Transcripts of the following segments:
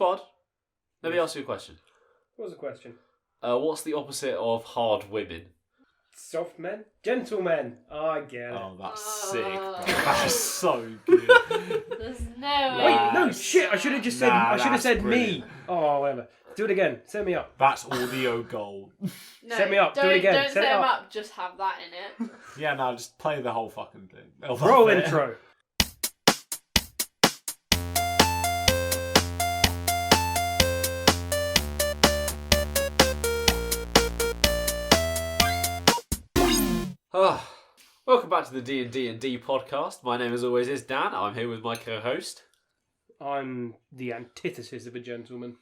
Spod, let me ask you a question. What was the question? What's the opposite of hard women? Soft men? Gentlemen. Oh, I get it. Oh, that's sick. Bro. That's so good. There's no way. Wait, no, shit. I should have just said. I should have that's said brilliant. me. Oh, whatever. Do it again. Set me up. That's audio gold. No, Set me up. Do Don't, it again. Don't Set set it him up. up. Just have that in it. Yeah, no, just play the whole fucking thing. I love Roll it. intro. Welcome back to the DNDND podcast. My name, as always, is Dan. I'm here with my co-host. I'm the antithesis of a gentleman.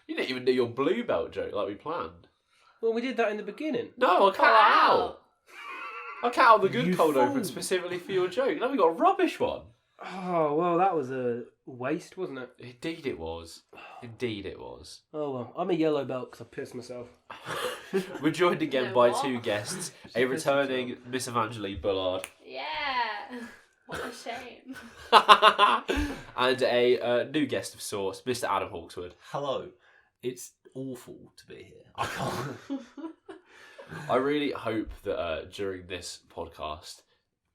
You didn't even do your blue belt joke like we planned. Well, we did that in the beginning. No, I cut that out. I cut out the good You cold fool. open specifically for your joke. Now we got a rubbish one. Oh, well, that was a waste, wasn't it? Indeed it was. Indeed it was. Oh, well. I'm a yellow belt because I pissed myself. We're joined again No, by what? two guests. A returning Miss Evangeline Bullard. Yeah. What a shame. And a new guest of sorts, Mr. Adam Hawkswood. Hello. It's awful to be here. I can't. I really hope that during this podcast,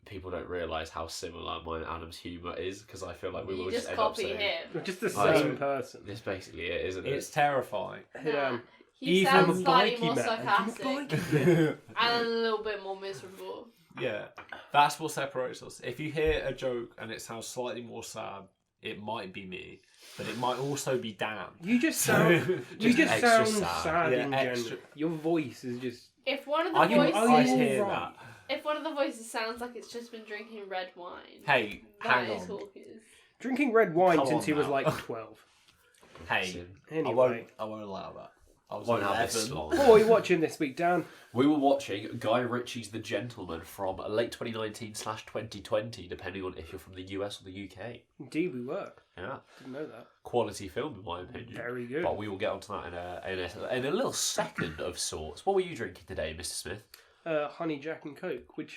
people don't realise how similar mine and Adam's humour is, because I feel like we You will just end up copy saying... him. We're just the I same know. person. This basically it, isn't It's it? terrifying. Nah, he Even sounds a slightly bikey more man. sarcastic Yeah, and a little bit more miserable. that's what separates us. If you hear a joke and it sounds slightly more sad, it might be me, but it might also be Dan. You just sound. You just extra sound sad. sad Yeah, in extra. general. Your voice is just. If one of the I can voices, I hear right. that. if one of the voices sounds like it's just been drinking red wine, Hey, that hang is on. all it is. Drinking red wine Come since on he was now. like 12. Hey, Anyway. I won't allow that. I was Won't have 11. this long. What are we watching this week, Dan? We were watching Guy Ritchie's The Gentleman from late 2019/2020, depending on if you're from the US or the UK. Indeed, we were. Yeah, Didn't know that. quality film in my opinion. Very good. But we will get onto that in a little second of sorts. What were you drinking today, Mr. Smith? Honey Jack and Coke, which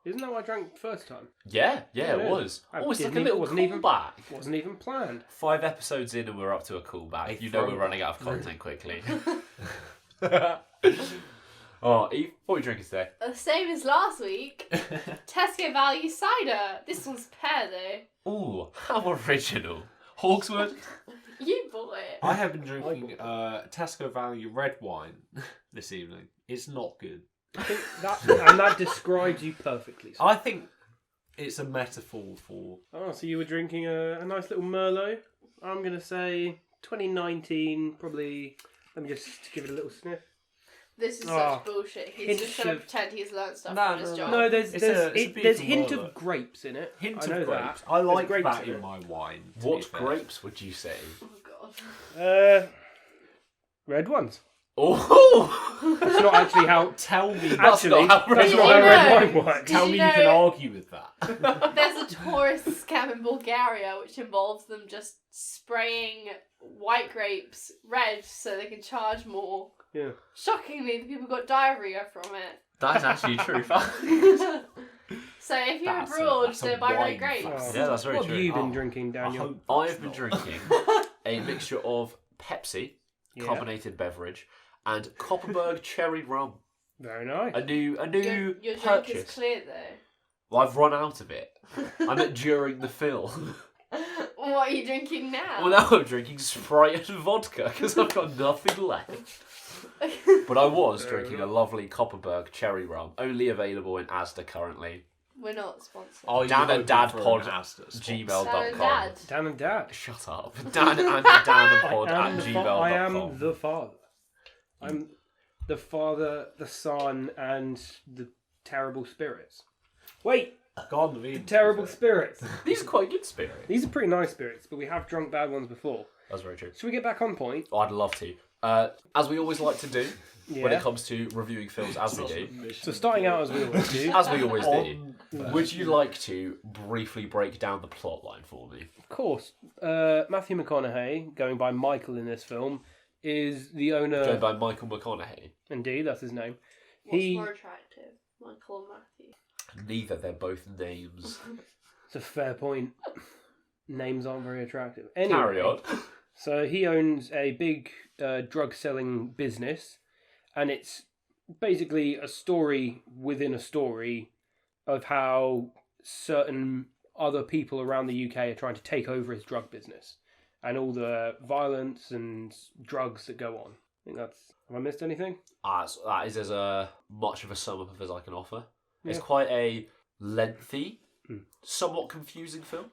isn't that what I drank the first time? Yeah, Yeah, it was. I Almost like a didn't little wasn't even- callback. Wasn't even planned. 5 episodes in and we're up to a callback. A You know we're throwback. running out of content quickly. Oh, Eve, what are you drinking today? The same as last week. Tesco Value Cider. This one's pear though. Ooh, how original. Hawkswood? You bought it. I have been drinking Tesco Value red wine this evening. It's not good. I think that describes you perfectly. I think it's a metaphor for... Oh, so you were drinking a nice little Merlot. I'm going to say 2019, probably. Let me just give it a little sniff. This is Oh, such bullshit. He's hint just trying to of- pretend he's learned stuff No, from his no, job. No, there's It's a there's beautiful hint Merlot. of grapes in it. Hint I know of grapes. that. I There's like grapes that in in it. my wine. to be What fair. grapes would you say? Oh god. Red ones. Oh! That's not actually how. Tell me. Actually, not how that's red not wine how red works. wine works. Tell Did me you you can know- argue with that. There's a tourist scam in Bulgaria which involves them just spraying white grapes red so they can charge more. Yeah. Shockingly, the people got diarrhea from it. That is actually true. So if you're That's abroad, that's a don't buy red wine grapes. fact. Yeah, that's very What true. have you been Oh, drinking, I Daniel? hope I that's have been not. drinking a mixture of Pepsi, Yeah. carbonated beverage, and Copperberg cherry rum. Very nice. A new Your drink is purchase. clear though. Well, I've run out of it. I meant during the film. What are you drinking now? Well, now I'm drinking Sprite and vodka because I've got nothing left. But I was drinking a lovely Copperberg cherry rum, only available in Asda currently. We're not sponsored. Are you Dan and hoping Dad for an pod Asda sponsor? gmail.com. Dad and Dad. Dan and Dad. Shut up. Dan and Danapod I at am gmail.com. I am the father. I'm the father, the son, and the terrible spirits. Wait, Gone the vegan. terrible spirits. These are quite good spirits. These are pretty nice spirits, but we have drunk bad ones before. That's very true. Should we get back on point? Oh, I'd love to. As we always like to do when Yeah. it comes to reviewing films, as we do. So starting out as we always do. As we always do. On- Would you like to briefly break down the plot line for me? Of course, Matthew McConaughey, going by Michael in this film, is the owner. Joined by Michael McConaughey. Indeed, that's his name. What's He- more attractive, Michael or Matthew? Neither, they're both names. It's a fair point. Names aren't very attractive. Anyway, Carry on. So he owns a big drug selling business, and it's basically a story within a story of how certain other people around the UK are trying to take over his drug business and all the violence and drugs that go on. I think that's... Have I missed anything? That is as much of a sum up as I can offer. It's Yeah. quite a lengthy, somewhat confusing film.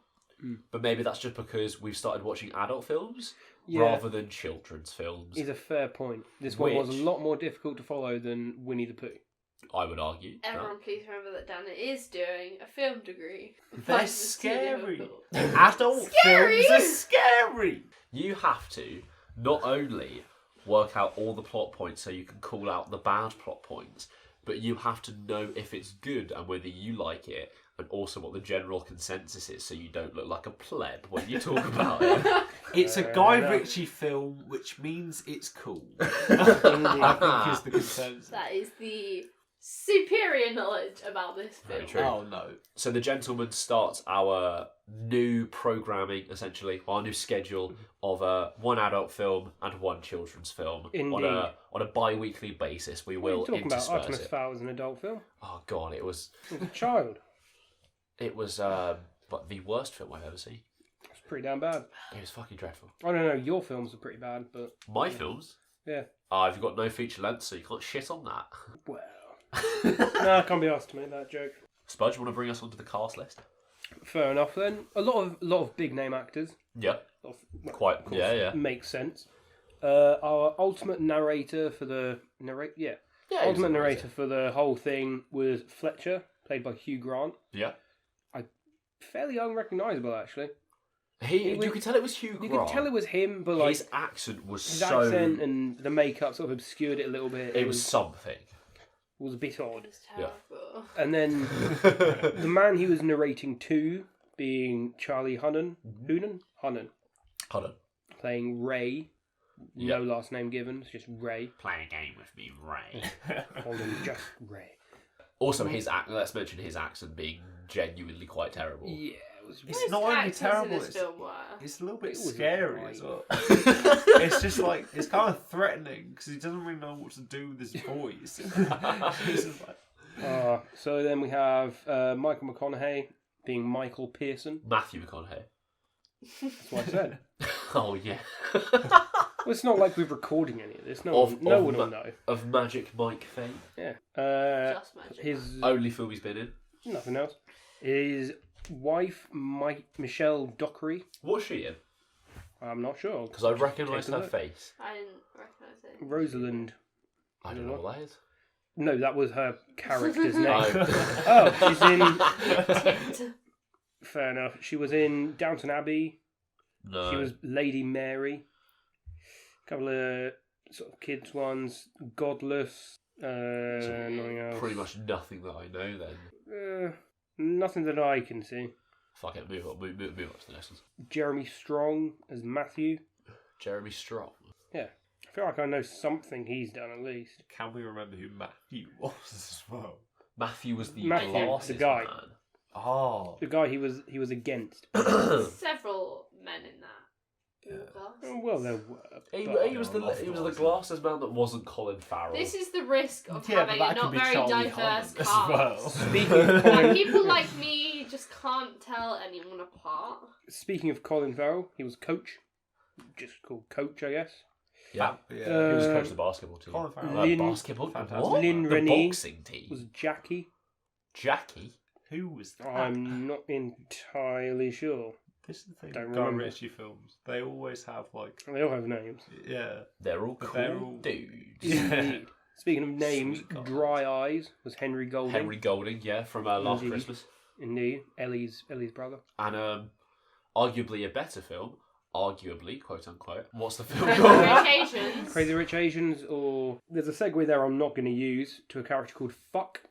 Mm. But maybe that's just because we've started watching adult films Yeah. rather than children's films, Is a fair point. This one was a Which- lot more difficult to follow than Winnie the Pooh. I would argue. Everyone, please remember that Dana is doing a film degree. They're By the studio scary. people. Adult Scary! films are scary! You have to not only work out all the plot points so you can call out the bad plot points, but you have to know if it's good and whether you like it, and also what the general consensus is so you don't look like a pleb when you talk about it. It's a Fair Guy enough. Ritchie film, which means it's cool. Indeed. I think is the consensus. That is the superior knowledge about this Very film. true. Oh no. So the gentleman starts our new programming, essentially, our new schedule of one adult film and one children's film Indeed. on a bi-weekly basis. We What are will you talking about? intersperse Artemis it. Fowl was an adult film. Oh god, it was It was a child. but the worst film I've ever seen. It's pretty damn bad. It was fucking dreadful. I don't know, your films are pretty bad, but My films, yeah. I've got no feature length, so you can't shit on that. Well. No, I can't be asked to make that joke. Spudge, want to bring us onto the cast list? Fair enough then. A lot of big name actors. Yeah, Of, well, quite. of course, Yeah. makes sense. Our ultimate narrator for the ultimate narrator for the whole thing was Fletcher, played by Hugh Grant. Yeah, Fairly unrecognisable actually. you could tell it was Hugh You Grant. could tell it was him, but like his accent was his so. accent and the makeup sort of obscured it a little bit. It was something. was a bit odd. It's terrible. And then the man he was narrating to, being Charlie Hunnam, Hunnan, Hold on. playing Ray. No last name given, it's just Ray. Play a game with me, Ray. Called him just Ray. Also, let's mention his accent being genuinely quite terrible. Yeah, it was. It's Most not only actors terrible, in this it's- film were. It's a little bit It was scary alright. as well. It's just like, it's kind of threatening because he doesn't really know what to do with his voice. It's just like, So then we have Michael McConaughey being Michael Pearson. Matthew McConaughey. That's what I said. Oh yeah. Well, it's not like we're recording any of this. No one will know. Of Magic Mike fame. Yeah. Just magic. His Only film he's been in. nothing else. His wife, Michelle Dockery. What's she in? I'm not sure. Because I recognise Take a her look. face. I didn't recognise it. Rosalind. I don't know what that is. No, that was her character's name. Oh. Oh, she's in. Fair enough. She was in Downton Abbey. No. She was Lady Mary. A couple of sort of kids ones. Godless. Nothing else. Pretty much nothing that I know then. Nothing that I can see. Fuck it, move on to the next one. Jeremy Strong as Matthew. Jeremy Strong. Yeah. I feel like I know something he's done at least. can we remember who Matthew was as well? Matthew was the Matthew, glasses the guy. man. Oh. The guy he was against. Several men in that. Oh, well, there were. He but- was the glasses man that wasn't Colin Farrell. This is the risk of Yeah, but having that a could not be very Charlie diverse Hunnam as cast. well. Speaking of Like, Colin, people like me just can't tell anyone apart. speaking of Colin Farrell, he was coach. Just called coach, I guess. Yeah. Yeah. He was Uh, coach of the basketball team. Colin Farrell. Lynn- Basketball? Fantastic. What? Lynn The Rennie boxing team. Was Jackie. Jackie? Who was that? I'm not entirely sure. This is the thing Don't with Guy remember. Ritchie films. They always have like, They all have names. yeah. They're all But cool they're all- dudes. Indeed. Speaking of names, Sweet God. Dry Eyes was Henry Golding. Henry Golding, yeah, from Last Indeed. Christmas. Indeed. Ellie's brother. And arguably a better film, arguably, quote unquote. What's the film Crazy called? Rich Asians. Crazy Rich Asians, or there's a segue there I'm not going to use to a character called Fuck,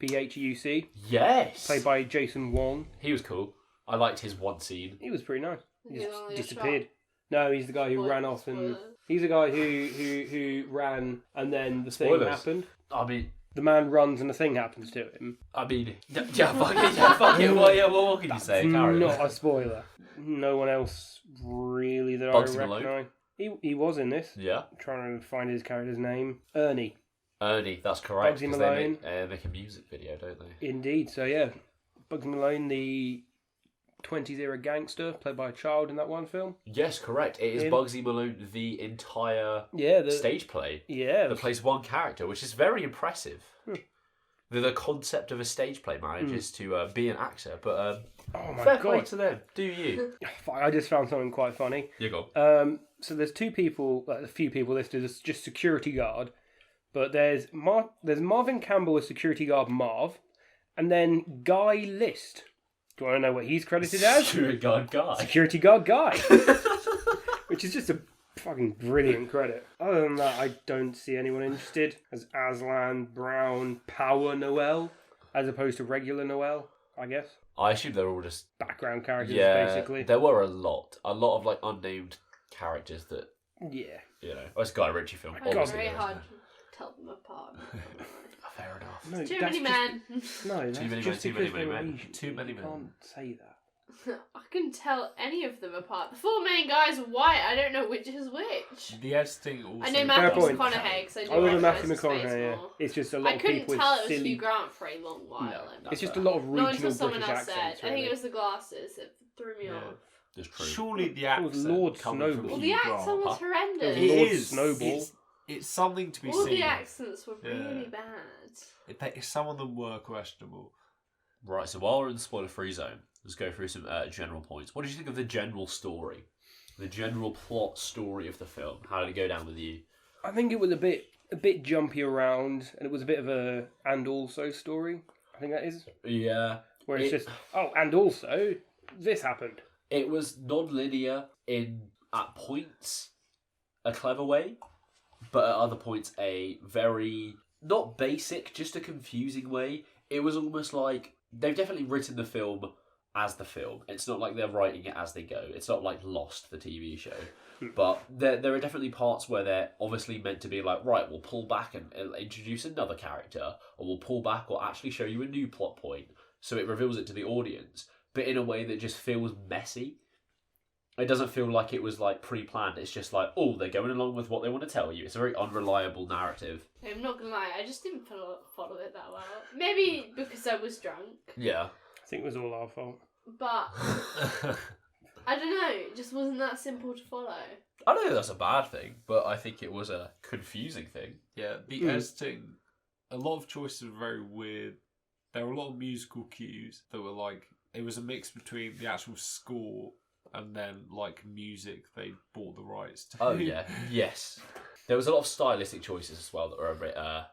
Phuc, Yes! played by Jason Wong. He was cool. I liked his one scene. He was pretty nice. He He's just only a disappeared. shot. No, he's the guy who Spoilers, ran off and spoilers. he's the guy who ran and then the thing Spoilers. happened. I mean, the man runs and a thing happens to him. I mean, fuck it. What can you say? Carry Not on. a spoiler. No one else really that Bugsy I Malone? recognise. He was in this. Yeah. I'm trying to find his character's name. Ernie. Ernie, that's correct. Bugsy 'cause Malone. They make a music video, don't they? Indeed. So yeah, Bugsy Malone, the 20s era gangster, played by a child in that one film. Yes, correct. It is Him. Bugsy Malone, the entire Yeah. stage play Yeah. that plays one character, which is very impressive. The concept of a stage play manages to be an actor, but Oh my fair play god. to them. Do you? I just found something quite funny. You go. So there's two people, like a few people listed as just security guard, but there's Marvin Campbell as security guard Marv, and then Guy List. Do you want to know what he's credited as? Security guard guy. Security guard Guy, which is just a fucking brilliant credit. Other than that, I don't see anyone interested as Aslan, Brown, Power Noel, as opposed to regular Noel, I guess. I assume they're all just Background characters, yeah. basically. There were a lot of like unnamed characters that Yeah. Oh, it's a Guy Ritchie film. God. It's Obviously, very there hard isn't to tell them apart. it? Fair enough. No, Too that's many just- men. No, that's many men, just too many because they're men. Asian. Too many You men. can't say that. I couldn't tell any of them apart. The four main guys are white. I don't know which is which. The editing also. I know Fair Matthew point. McConaughey because I do Other than recognise Matthew his face McConaughey, yeah. more. It's just a lot I of couldn't people tell with it was silly... Hugh Grant for a long while. No, It's just a lot of Not regional until someone British else said. accents, I think really. it was the glasses that threw me Yeah. off. Just true. Surely the It was accent Lord coming Snowball. from Well, Hugh the Grant. accent was horrendous. It Lord is. Snowball. It's something to be All seen. the accents were really Yeah. bad. Some of them were questionable. Right, so while we're in the spoiler-free zone, let's go through some general points. What did you think of the general story? The general plot story of the film? How did it go down with you? I think it was a bit jumpy around, and it was a bit of a and also story. I think that is. Yeah. Where it's just, oh, and also, this happened. It was non-linear at points, a clever way, but at other points a very, not basic, just a confusing way. It was almost like, they've definitely written the film as the film. It's not like they're writing it as they go. It's not like Lost, the TV show. But there are definitely parts where they're obviously meant to be like, right, we'll pull back and introduce another character, or we'll pull back or actually show you a new plot point. So it reveals it to the audience, but in a way that just feels messy. It doesn't feel like it was like pre-planned. It's just like, oh, they're going along with what they want to tell you. It's a very unreliable narrative. I'm not gonna lie, I just didn't follow it that well. Maybe because I was drunk, Yeah. I think it was all our fault. but I don't know. It just wasn't that simple to follow. I don't think that's a bad thing, but I think it was a confusing thing. Yeah, the editing, a lot of choices were very weird. There were a lot of musical cues that were like, it was a mix between the actual score and then like music they bought the rights to. Oh yeah, yes. There was a lot of stylistic choices as well that were a bit, a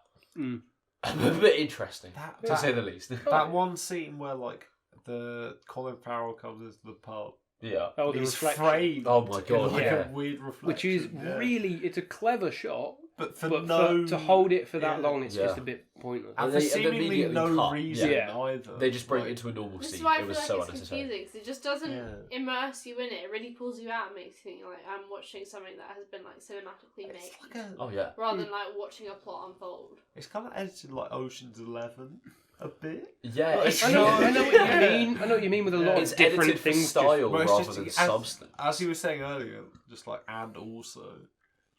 bit interesting, to say the least. That one scene where like the Colin Farrell comes into the pub. Yeah. Oh, the He's reflection. framed. Oh my God, in, like yeah. a weird reflection. Which is yeah. really, it's a clever shot, but for but no to hold it for that yeah. long, it's Yeah. just a bit pointless. and And for they seemingly immediately no cut. reason Yeah. either. They just bring Like, it into a normal This is scene. why I It feel was like so it's unnecessary. confusing because it just doesn't Yeah. immerse you in it. It really pulls you out and makes you think like I'm watching something that has been like cinematically made, It's like a, Oh yeah. rather than like watching a plot unfold. it's kind of edited like Ocean's 11 a bit. Yeah, Like, it's I know what you Yeah. mean. I know what you mean with a lot It's of different edited for things. style Well, it's rather just- than as- substance. As you were saying earlier, just like and also,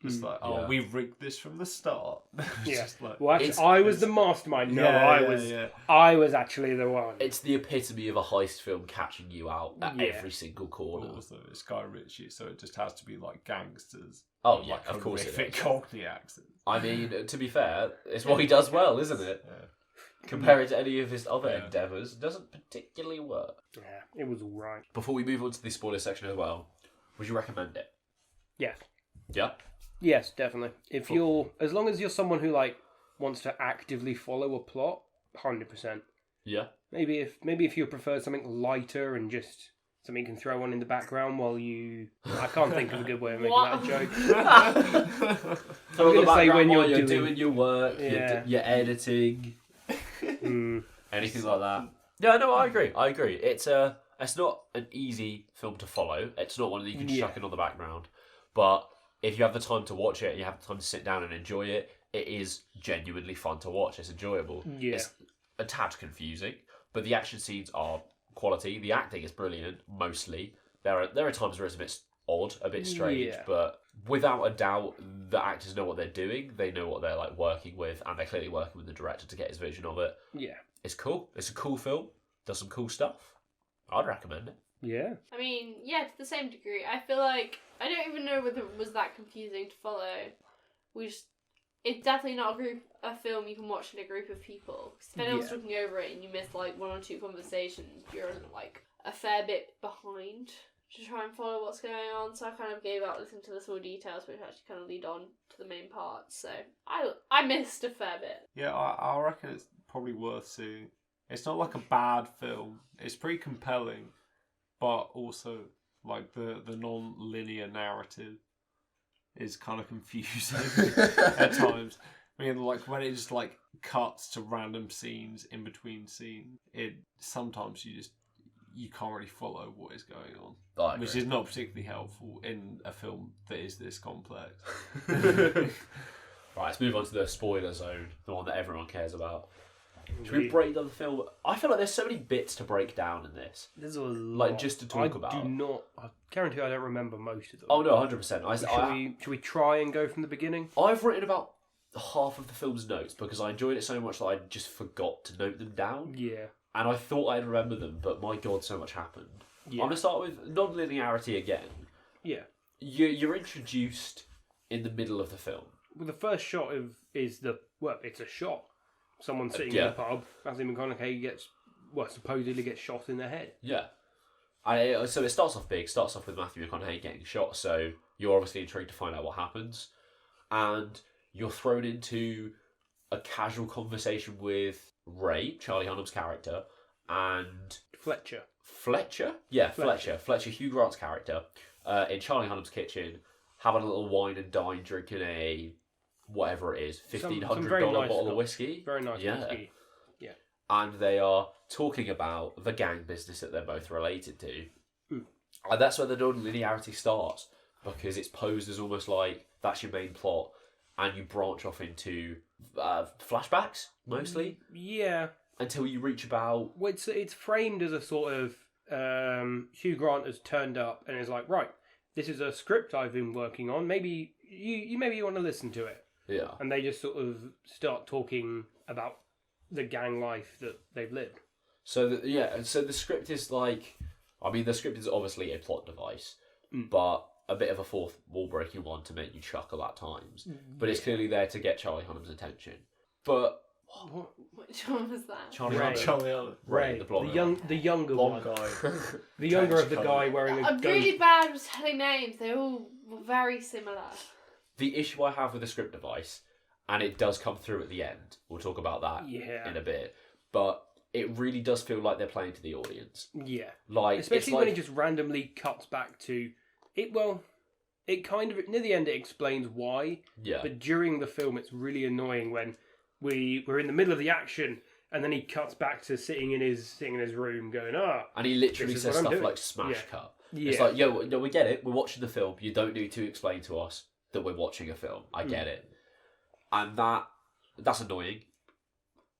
just like Yeah. we rigged this from the start. It's Yeah. just like, Well, actually, It's- I was the mastermind. No, Yeah, I yeah, was. yeah. I was actually the one. It's the epitome of a heist film catching you out at Yeah. every single corner. Also, it's Guy Ritchie, so it just has to be like gangsters. Oh yeah, like of course it horrific is. Cockney accent. I mean, to be fair, it's what he does well, isn't it? Yeah. Compare it to any of his other Yeah. endeavours, it doesn't particularly work. Yeah, it was alright. Before we move on to the spoiler section as well, would you recommend it? Yes. Yeah? Yes, definitely. If you're, as long as you're someone who like wants to actively follow a plot, 100%. Yeah? Maybe if you prefer something lighter and just something you can throw on in the background while you. I can't think of a good way of making What? that joke. Throw on the gonna say background when while you're you're doing- doing your work, Yeah. you're editing, Mm. anything like that. Yeah, no, I agree. It's not an easy film to follow. It's not one that you can Yeah. chuck in on the background. But if you have the time to watch it, and you have the time to sit down and enjoy it, it is genuinely fun to watch. It's enjoyable. Yeah. It's a tad confusing, but the action scenes are quality. The acting is brilliant, mostly. There are times where it's a bit odd, a bit strange, Yeah. but without a doubt, the actors know what they're doing. They know what they're like working with, and they're clearly working with the director to get his vision of it. Yeah. It's cool. It's a cool film. Does some cool stuff. I'd recommend it. Yeah. I mean, yeah, to the same degree. I feel like I don't even know whether it was that confusing to follow. It's definitely not a film you can watch in a group of people. 'Cause if anyone's Yeah. looking over it and you miss like one or two conversations, you're like a fair bit behind to try and follow what's going on. So I kind of gave up listening to the small details, which actually kind of lead on to the main part. So I missed a fair bit. Yeah, I reckon it's probably worth seeing. It's not like a bad film. It's pretty compelling, but also like the non-linear narrative is kind of confusing at times. I mean, like when it just like cuts to random scenes in between scenes, it sometimes you can't really follow what is going on, I which agree. is not particularly helpful in a film that is this complex. Right, let's move on to the spoiler zone, the one that everyone cares about. Should we break down the film? I feel like there's so many bits to break down in this. There's a lot. Just to talk about. I guarantee I don't remember most of them. Oh no, 100%. Should we try and go from the beginning? I've written about half of the film's notes because I enjoyed it so much that I just forgot to note them down. Yeah. And I thought I'd remember them, but my god, so much happened. Yeah. I'm going to start with non-linearity again. Yeah. You're introduced in the middle of the film. Well, the first shot it's a shot. Someone sitting in yeah. a pub. Matthew McConaughey supposedly gets shot in the head. Yeah. So it starts off big, starts off with Matthew McConaughey getting shot, so you're obviously intrigued to find out what happens. And you're thrown into a casual conversation with Ray, Charlie Hunnam's character, and Fletcher. Fletcher? Yeah, Fletcher. Fletcher, Hugh Grant's character, in Charlie Hunnam's kitchen, having a little wine and dine, drinking a whatever it is, $1,500 very nice bottle of stuff. whiskey. Very nice Yeah. whiskey. Yeah. And they are talking about the gang business that they're both related to. Mm. And that's where the non-linearity starts, because it's posed as almost like that's your main plot, and you branch off into flashbacks, mostly, Yeah. until you reach about... Well, it's framed as a sort of Hugh Grant has turned up and is like, right, this is a script I've been working on. Maybe you want to listen to it. Yeah. And they just sort of start talking about the gang life that they've lived. So the script is like... I mean, the script is obviously a plot device, but a bit of a fourth wall-breaking one to make you chuckle at times. But it's clearly there to get Charlie Hunnam's attention. But... Which one was that? Charlie Ray. Hunnam. Charlie Hunnam. Ray, the blonde. the younger Blonde one. guy. The younger of the Trench guy coat. wearing a I'm really bad with telling names. They all were very similar. The issue I have with the script device, and it does come through at the end, we'll talk about that Yeah. in a bit, but it really does feel like they're playing to the audience. Yeah. Like, Especially it's like, when it just randomly cuts back to it. Well, it kind of near the end it explains why, yeah, but during the film it's really annoying when we're in the middle of the action and then he cuts back to sitting in his room going and he literally this is says what I'm stuff doing. like smash Yeah. cut. Yeah. It's like, yo, no, we get it. We're watching the film. You don't need to explain to us that we're watching a film. I get it, and that's annoying.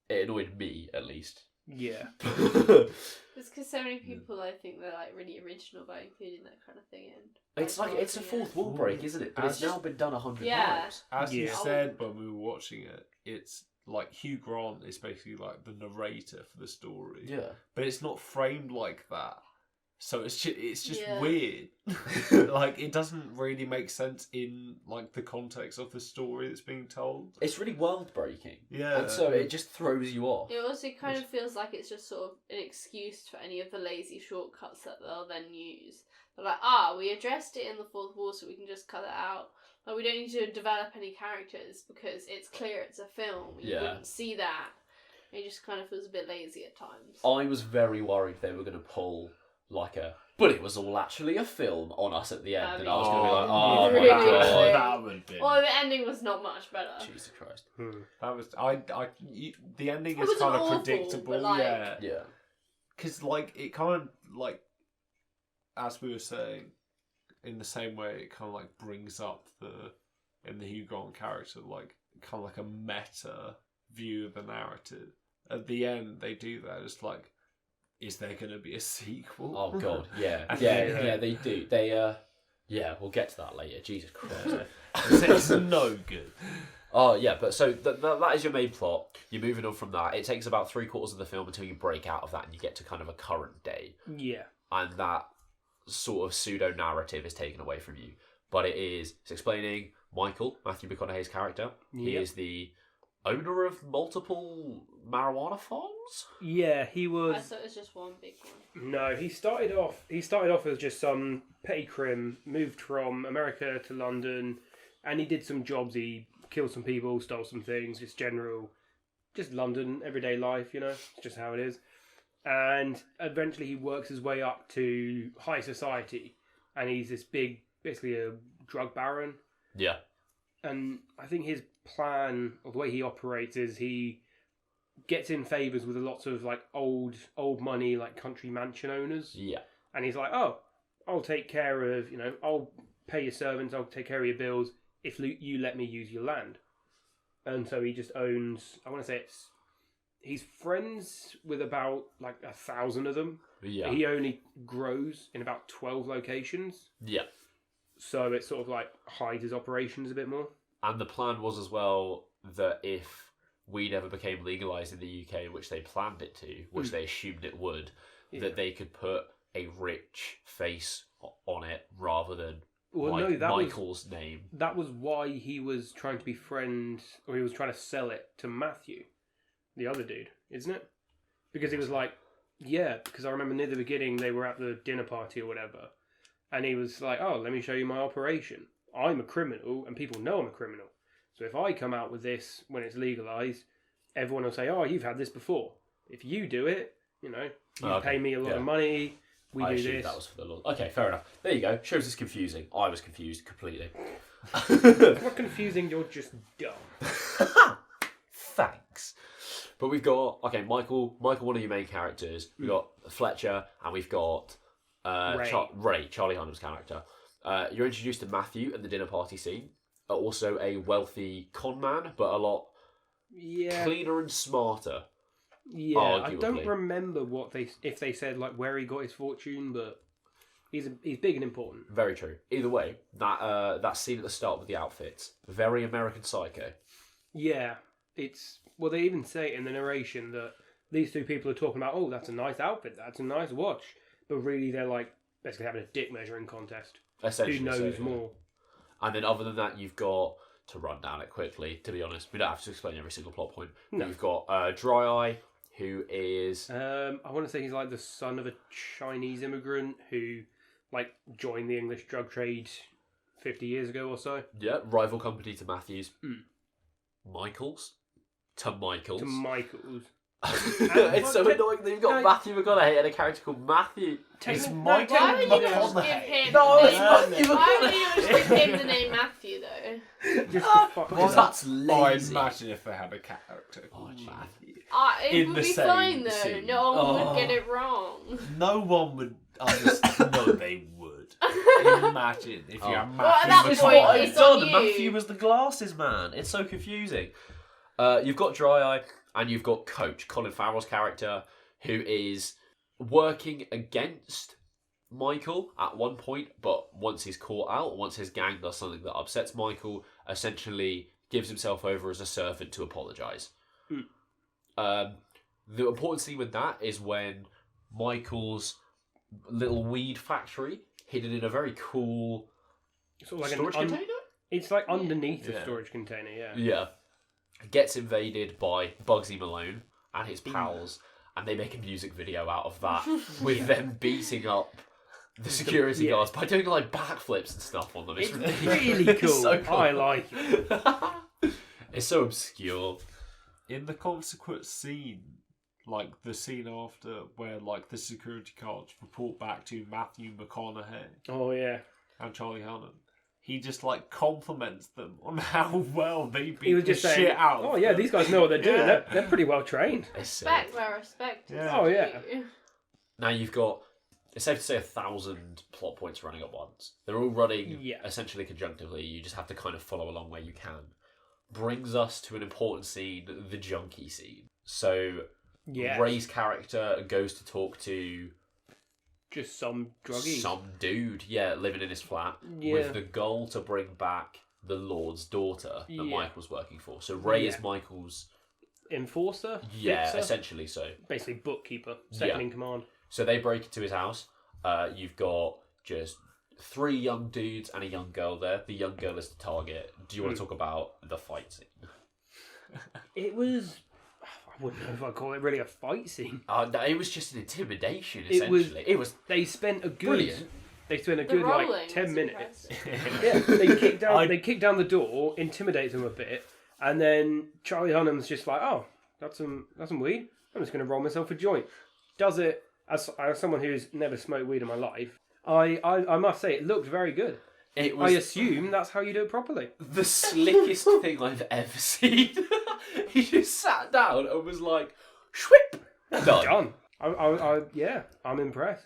It annoyed me at least. yeah. It's because so many people, I think, they're like really original by including that kind of thing in. It's like it's a fourth wall break, isn't it? But it's now been done 100 Yeah. times. As you Yeah. said when we were watching it, it's like Hugh Grant is basically like the narrator for the story. Yeah. But it's not framed like that. So it's just Yeah. weird. Like it doesn't really make sense in like the context of the story that's being told. It's really world breaking. Yeah. And so it just throws you off. It also kind of feels like it's just sort of an excuse for any of the lazy shortcuts that they'll then use. They're like, we addressed it in the fourth wall, so we can just cut it out. Like, we don't need to develop any characters because it's clear it's a film. You Yeah. wouldn't see that. It just kind of feels a bit lazy at times. I was very worried they were going to pull but it was all actually a film on us at the end, and I was going to be like, oh really my god, good. that would have been. Well, the ending was not much better. Jesus Christ. That was the ending It is wasn't kind of awful, predictable, but, like- yeah. Yeah. Because like it kind of like, as we were saying, in the same way it kind of like brings up the in the Hugh Grant character, like kind of like a meta view of the narrative. At the end, they do that. It's like, is there going to be a sequel? Oh God, yeah, they do. We'll get to that later. Jesus Christ, It's no good. Oh yeah, but so that is your main plot. You're moving on from that. It takes about 3/4 of the film until you break out of that and you get to kind of a current day. Yeah. And that sort of pseudo narrative is taken away from you. But it's explaining Michael, Matthew McConaughey's character. He is the owner of multiple marijuana farms. Yeah, he was. I thought it was just one big one. No, he started off as just some petty crim. Moved from America to London, and he did some jobs. He killed some people, stole some things. Just London everyday life. It's just how it is. And eventually, he works his way up to high society, and he's this big, basically a drug baron. Yeah. And I think his plan, or the way he operates, is he gets in favours with lots of like old money, like country mansion owners. Yeah. And he's like, oh, I'll take care of, I'll pay your servants, I'll take care of your bills if you let me use your land. And so he just owns, I want to say he's friends with about like 1,000 of them. Yeah. He only grows in about 12 locations. Yeah. So it sort of like hides his operations a bit more. And the plan was as well that if weed ever became legalised in the UK, which they planned it to, which they assumed it would, that they could put a rich face on it rather than Michael's name. That was why he was trying to befriend, or he was trying to sell it to Matthew, the other dude, isn't it? Because he was like, because I remember near the beginning they were at the dinner party or whatever, and he was like, oh, let me show you my operation. I'm a criminal, and people know I'm a criminal. So if I come out with this when it's legalised, everyone will say, oh, you've had this before. If you do it, you pay me a lot of money, we do this. That was for the Lord. Okay, fair enough. There you go. Shows it's confusing. I was confused completely. It's not confusing, you're just dumb. Thanks. But we've got, Michael, one of your main characters. We've got Fletcher, and we've got Ray, Charlie Hunnam's character. You're introduced to Matthew at the dinner party scene. Also a wealthy con man, but a lot cleaner and smarter. Yeah, arguably. I don't remember if they said like where he got his fortune, but he's big and important. Very true. Either way, that scene at the start with the outfits, very American Psycho. Yeah, they even say in the narration that these two people are talking about, oh, that's a nice outfit, that's a nice watch, but really they're like basically having a dick measuring contest. Essentially, who knows more? And then other than that, you've got, to run down it quickly, to be honest, we don't have to explain every single plot point. No. You've got Dry Eye, who is... I want to say he's like the son of a Chinese immigrant who like joined the English drug trade 50 years ago or so. Yeah, rival company to Matthews. Michaels? To Michaels. It's so annoying that you've got Matthew McConaughey and a character called Matthew. It's Michael Why would you just give him Why would you just give him the name Matthew though? Because that's lazy. I imagine if they had a character called Matthew. It would be fine though. No one would get it wrong. No one would understand. No, they would. Imagine if you had Matthew. That's what it's on you. Matthew was the glasses man. It's so confusing. You've got Dry Eye. And you've got Coach, Colin Farrell's character, who is working against Michael at one point, but once he's caught out, once his gang does something that upsets Michael, essentially gives himself over as a servant to apologise. The important thing with that is when Michael's little weed factory, hidden in a very cool sort of like storage container? It's like underneath a storage container, Yeah. Gets invaded by Bugsy Malone and his pals, and they make a music video out of that with them beating up the security guards by doing like backflips and stuff on them. It's really cool. So cool. I like it. It's so obscure. In the consequent scene, like the scene after where like the security guards report back to Matthew McConaughey. Oh yeah. And Charlie Hunnam. He just like compliments them on how well they beat the shit out. Oh yeah, these guys know what they're doing. They're pretty well trained. Respect where respect is. Oh yeah. Now you've got it's safe to say 1,000 plot points running at once. They're all running Yeah. essentially conjunctively. You just have to kind of follow along where you can. Brings us to an important scene, the junkie scene. So Yeah. Ray's character goes to talk to Just some druggie. some dude, living in his flat, Yeah. with the goal to bring back the Lord's daughter that Yeah. Michael's working for. So Ray is Yeah. Michael's, Enforcer? yeah, Fixer? essentially so. Basically bookkeeper. Second Yeah. in command. So they break into his house. You've got just 3 young dudes and a young girl there. The young girl is the target. Do you want to talk about the fight scene? It was... I wouldn't know if I'd call it really a fight scene. No, it was just an intimidation, It was- essentially. It was They spent a good... brilliant. They spent a The good, rolling like, 10 was minutes. impressive. Yeah, they kicked down. I- They kicked down the door, intimidate them a bit, and then Charlie Hunnam's just like, "Oh, got some weed. I'm just going to roll myself a joint." Does it as someone who's never smoked weed in my life. I must say it looked very good. It I was assume that's how you do it properly. the slickest thing I've ever seen. He just sat down and was like, "Schwip, done." Done. Yeah, I'm impressed.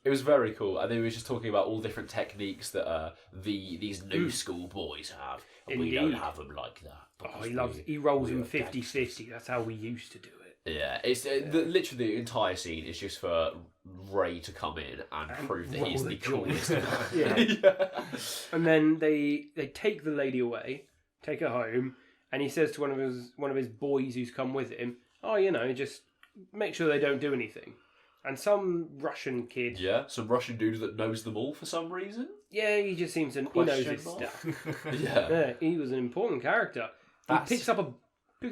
It was very cool, and they were just talking about all different techniques that these new school boys have, and we don't Indeed. have them like that. Oh, because he rolls we them are 50-50. That's how we used to do it. Yeah, it's literally the entire scene is just for Ray to come in and prove that he's roll the the joint. coolest. Yeah. Yeah. And then they take the lady away, take her home, and he says to one of his boys who's come with him, "Oh, just make sure they don't do anything." And some Russian kid, Yeah, some Russian dude that knows them all for some reason. he just seems to he knows Question his mark? stuff. Yeah. Yeah, he was an important character. That's- He picks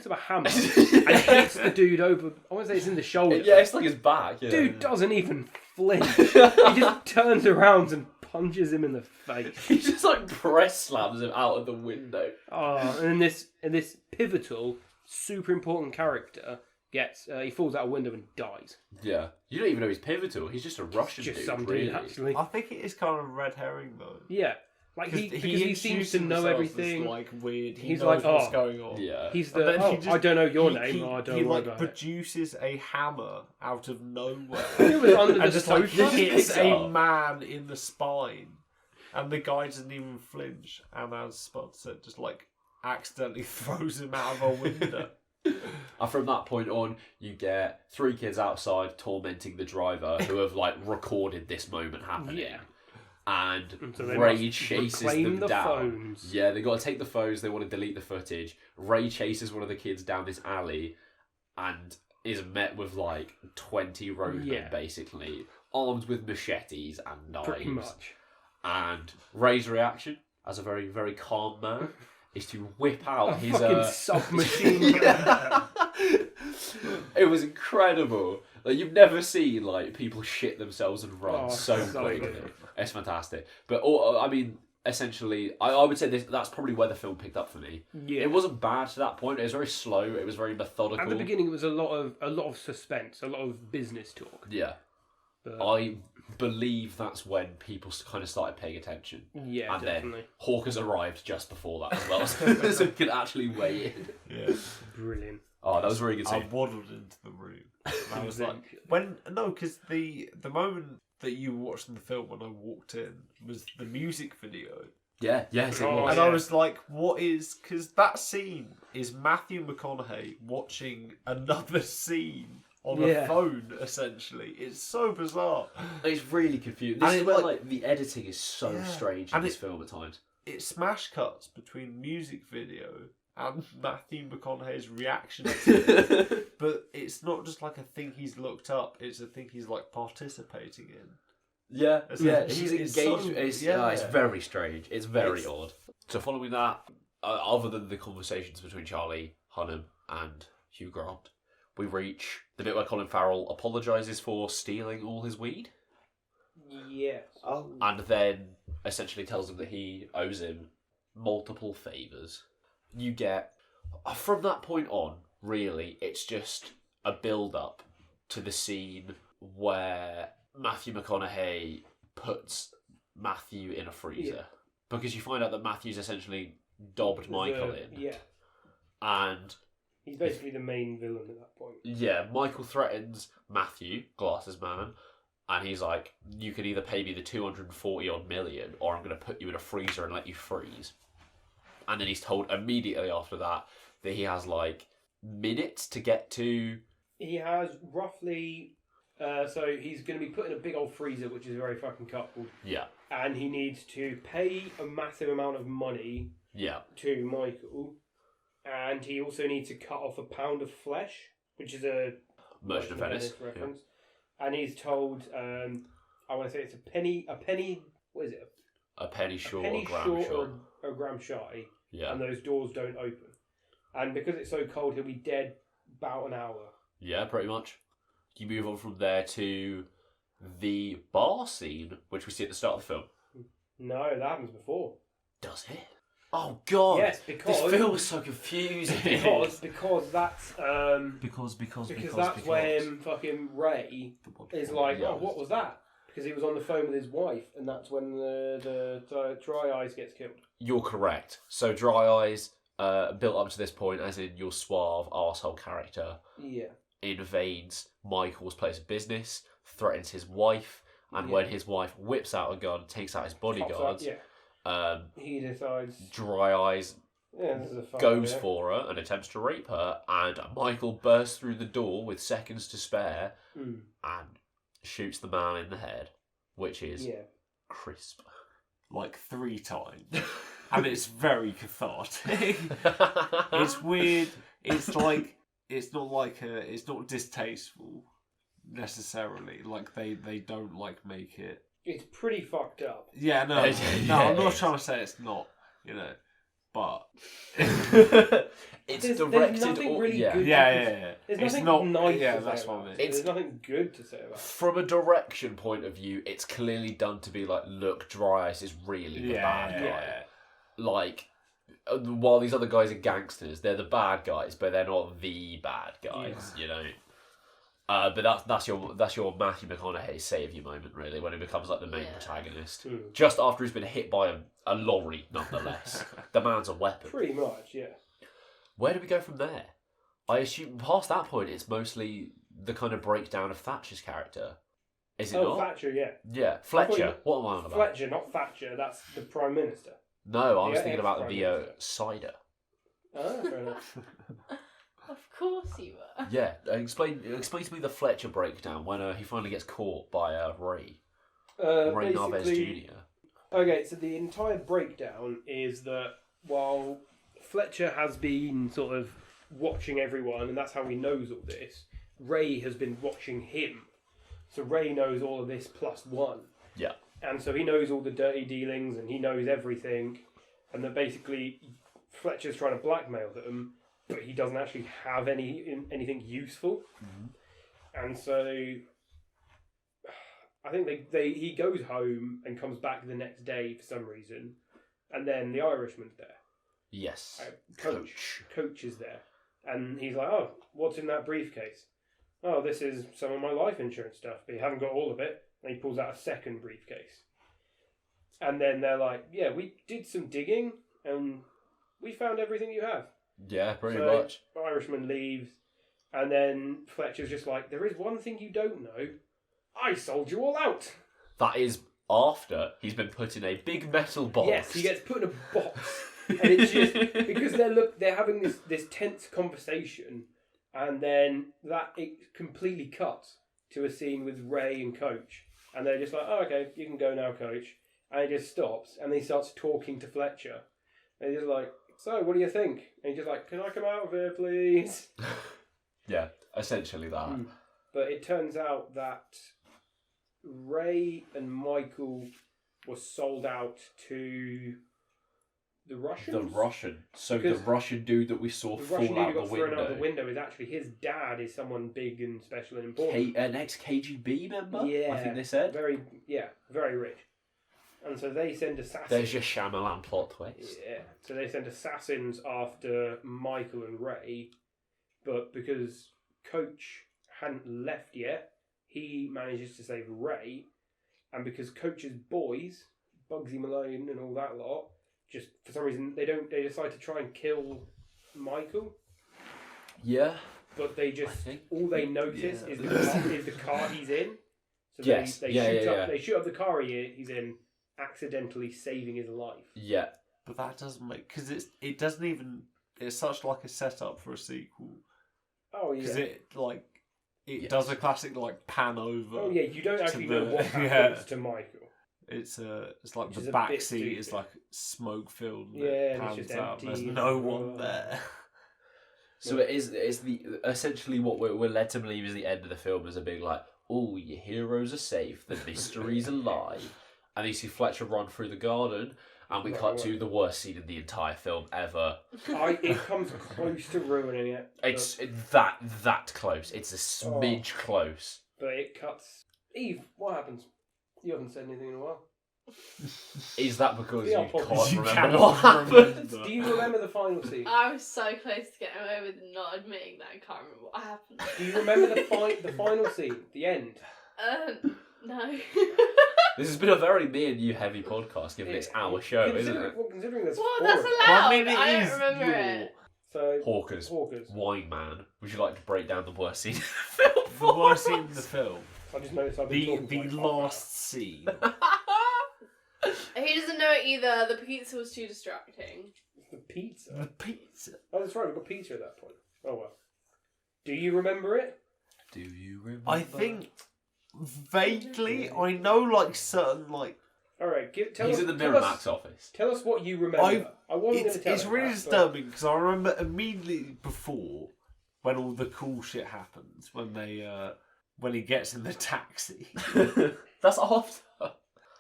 up a hammer and hits the dude over. I want to say it's in the shoulder. Yeah, it's like his back. Yeah. Dude doesn't even flinch. He just turns around and punches him in the face. He just like press slams him out of the window. Oh, and this pivotal, super important character he falls out a window and dies. Yeah. You don't even know he's pivotal. He's just a Russian Just dude, some really. dude, actually. I think it is kind of a red herring though. Yeah, like because he seems to introduces know himself everything. as, like weird. He He's knows like, what's "Oh." going on. Yeah. He's And the then he just- I don't know your he- name. He, I don't he worry like about produces a hammer out of nowhere. it. was under the and just like sofa. hits picks a up. man in the spine, and the guy doesn't even flinch. And as Spud said, just like accidentally throws him out of a window. And from that point on, you get 3 kids outside tormenting the driver who have like recorded this moment happening. Yeah. And So they Ray must chases reclaim them the down. phones. Yeah, they got to take the phones. They want to delete the footage. Ray chases one of the kids down this alley, and is met with like 20 roadmen, Yeah. basically armed with machetes and knives. Pretty much. And Ray's reaction, as a very very calm man, is to whip out A his fucking submachine gun. It was incredible. Like you've never seen like people shit themselves and run Oh, so so quickly. good. It's fantastic. But I mean, essentially, I would say that's probably where the film picked up for me. Yeah. It wasn't bad to that point. It was very slow. It was very methodical. At the beginning, it was a lot of suspense, a lot of business talk. Yeah. But I believe that's when people kind of started paying attention. yeah, And definitely then Hawkers arrived just before that as well, so you could actually weigh in. Yeah. brilliant. Oh, that was a very good I scene. waddled into the room. And I was like, because the moment that you were watching the film when I walked in was the music video. Yeah, yes, it Oh, was. And yeah. I was like, what is... Because that scene is Matthew McConaughey watching another scene on a Yeah. phone, essentially. It's so bizarre. It's really confusing. And This is it, where like- like the editing is so Yeah. strange in And this it- film at times. It smash cuts between music video and Matthew McConaughey's reaction to it. But it's not just like a thing he's looked up, it's a thing he's like participating in. Yeah, It's yeah, like- he's it's engaged. so- it's yeah. very strange. It's very It's- odd. So following that, other than the conversations between Charlie Hunnam and Hugh Grant, we reach the bit where Colin Farrell apologises for stealing all his weed, Yes. and then essentially tells him that he owes him multiple favours. You get, from that point on, really, it's just a build-up to the scene where Matthew McConaughey puts Matthew in a freezer. Yeah. Because you find out that Matthew's essentially dobbed Michael in. Yeah. And, He's basically the main villain at that point. yeah, Michael threatens Matthew, Glasses Man, And he's like, you can either pay me the 240 odd million, or I'm going to put you in a freezer and let you freeze. And then he's told immediately after that he has like minutes to get to. He has roughly. So he's going to be put in a big old freezer, which is very fucking cold. Yeah. And he needs to pay a massive amount of money. Yeah. To Michael, and he also needs to cut off a pound of flesh, which is a Merchant of Venice reference. Yeah. And he's told, I want to say it's a penny. What is it? A penny short, a penny a gram short, short. or a gram shy. Yeah. And those doors don't open. And because it's so cold, he'll be dead about an hour. Yeah, pretty much. You move on from there to the bar scene, which we see at the start of the film. No, that happens before. Does it? Oh God! Yes, because this film is so confusing. because that's because that's when fucking Ray is like, oh, what was that? Because he was on the phone with his wife, and that's when the Dry Eyes gets killed. You're correct. So Dry Eyes, built up to this point, as in your suave arsehole character, invades Michael's place of business, threatens his wife, and when his wife whips out a gun, takes out his bodyguards. He decides. Dry Eyes goes for her and attempts to rape her, and Michael bursts through the door with seconds to spare and shoots the man in the head, which is crisp. Like 3 times. And it's very cathartic. It's weird. It's like, it's not distasteful necessarily. Like they don't like make it. It's pretty fucked up. Yeah, no, I'm not trying to say it's not, but it's there's directed. Nothing really good There's it's nothing not nice. Yeah, to that's say what I about mean. There's nothing good to say about it. From a direction point of view, it's clearly done to be like, look, Dry Eyes is really the bad guy. Like, while these other guys are gangsters, they're the bad guys, but they're not the bad guys. But that's your Matthew McConaughey save-you moment, really, when he becomes like the main protagonist. Just after he's been hit by a lorry, nonetheless. The man's a weapon. Pretty much, yeah. Where do we go from there? I assume past that point, it's mostly the kind of breakdown of Thatcher's character. Is it not? Thatcher, yeah. Yeah, Fletcher. What am I on about? Fletcher, not Thatcher. That's the Prime Minister. No, I was thinking about the cider. Oh, fair enough. Of course you were. Yeah, explain to me the Fletcher breakdown when he finally gets caught by Ray Narvaez Jr. Okay, so the entire breakdown is that while Fletcher has been sort of watching everyone, and that's how he knows all this, Ray has been watching him. So Ray knows all of this plus one. Yeah. And so he knows all the dirty dealings and he knows everything. And then basically Fletcher's trying to blackmail them, but he doesn't actually have anything useful. Mm-hmm. And so I think he goes home and comes back the next day for some reason. And then the Irishman's there. Yes. Coach is there. And he's like, oh, what's in that briefcase? Oh, this is some of my life insurance stuff, but you haven't got all of it. And he pulls out a second briefcase. And then they're like, yeah, we did some digging and we found everything you have. Yeah, pretty much. Irishman leaves. And then Fletcher's just like, there is one thing you don't know. I sold you all out. That is after he's been put in a big metal box. Yes, he gets put in a box. And it's just because they're having this tense conversation, and then it completely cuts to a scene with Ray and Coach, and they're just like, oh, okay, you can go now, Coach. And it just stops, and he starts talking to Fletcher. And he's just like, so, what do you think? And he's just like, can I come out of here, please? Yeah, essentially that. But it turns out that Ray and Michael were sold out to the Russians? The Russian. So the Russian dude that we saw fall out the window. Thrown out the window is actually his dad is someone big and special and important. An ex-KGB member? Yeah. I think they said. Very rich. And so they send assassins. There's your Shyamalan plot twist. Yeah. So they send assassins after Michael and Ray, but because Coach hadn't left yet, he manages to save Ray, and because Coach's boys, Bugsy Malone and all that lot, just for some reason they decide to try and kill Michael. Yeah. But they just all they notice is the car he's in. So Yes. they Yeah, shoot yeah, up. yeah. They shoot up the car he's in, accidentally saving his life. Yeah. But that doesn't make because it doesn't even. It's such like a setup for a sequel Oh yeah. because it Yes. does a classic like pan over. Oh yeah. You don't actually know the- what happens yeah. to Michael. It's like Which the is a back bit seat is stupid. like smoke filled. Yeah, and it's pans just out. There's empty no and- one there. So it's the essentially what we're led to believe is the end of the film is a big like, oh, your heroes are safe, the mystery's alive, and you see Fletcher run through the garden, and we cut to the worst scene in the entire film ever. It comes close to ruining it. It's that close. It's a smidge close. But it cuts. Eve, what happens? You haven't said anything in a while. Is that because Yeah, you probably. can't You remember cannot what happened? remember. Do you remember the final scene? I was so close to getting away with not admitting that I can't remember what happened. Do you remember the final scene? The end? No. This has been a very me and you heavy podcast, given it's our show, isn't it? Well, considering there's Well, four that's of us. allowed. I mean, it I is don't remember your- it. So, Hawkers, Hawkers. Wine Man. Would you like to break down the worst scene in the film? The for worst us? scene in the film. I just noticed I've been The talking for like half an last scene. He doesn't know it either. The pizza was too distracting. hour. The pizza? The pizza. Oh, that's right, we've got pizza at that point. Oh well. Do you remember it? Do you remember? I think vaguely. I know like certain like. Alright, tell He's us. in the tell Miramax us, office. tell us what you remember. I wasn't going to tell It's him really that, disturbing because I remember immediately before when all the cool shit happens when he gets in the taxi. That's after.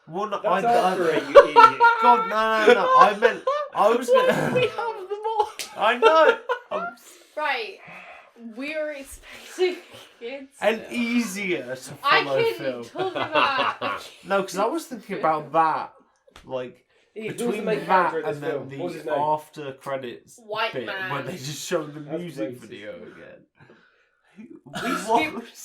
Well, no, But that's after it, you idiot. God, no. I meant I was. Why do we have them all? I know. Right. We were expecting kids. And easier to I follow can film. talk about. No, because I was thinking about that, like Who's the between main that character in and this then film? What's the his name? after credits White bit man. when they just show the That's music racist. video again.